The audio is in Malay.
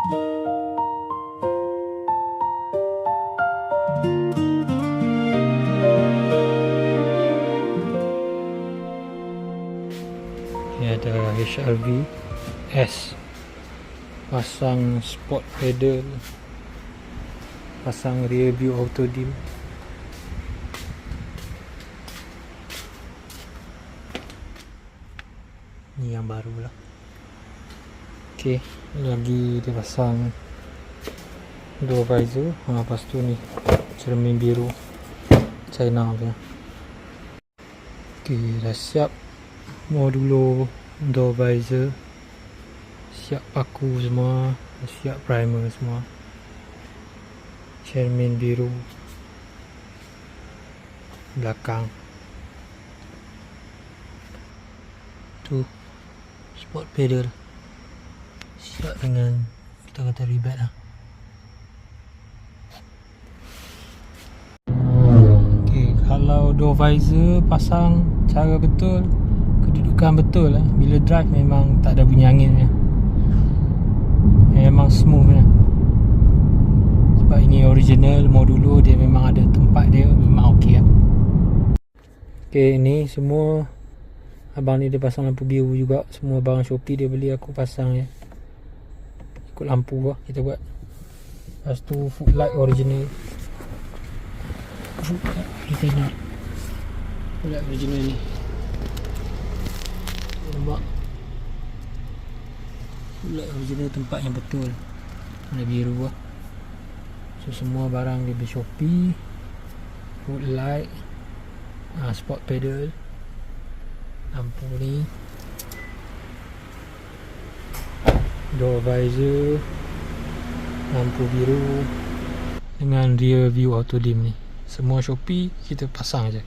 Ni ada HRV S, pasang sport pedal, pasang rear view auto dim. Ni yang baru lah. Ok, lagi dia pasang door visor. Lepas tu ni cermin biru China punya. Ok, dah siap modulo door visor, siap paku semua, siap primer semua, cermin biru belakang tu, sport pedal siap dengan kita kata rebate lah. Ok, kalau door visor pasang cara betul, kedudukan betul lah, bila drive memang tak ada bunyi angin ya. Memang smooth ya. Sebab ini original modulo, dia memang ada tempat dia, memang ok lah. Ok, ni semua abang ni dia pasang lampu biru juga. Semua barang Shopee dia beli aku pasang ya, ikut lampu lah kita buat. Lepas tu footlight original, footlight original ni, nampak footlight original, tempat yang betul, warna biru lah. So semua barang dia beli Shopee. Footlight, sport pedal, lampu ni, door visor, lampu biru dengan rear view auto dim ni, semua Shopee kita pasang je.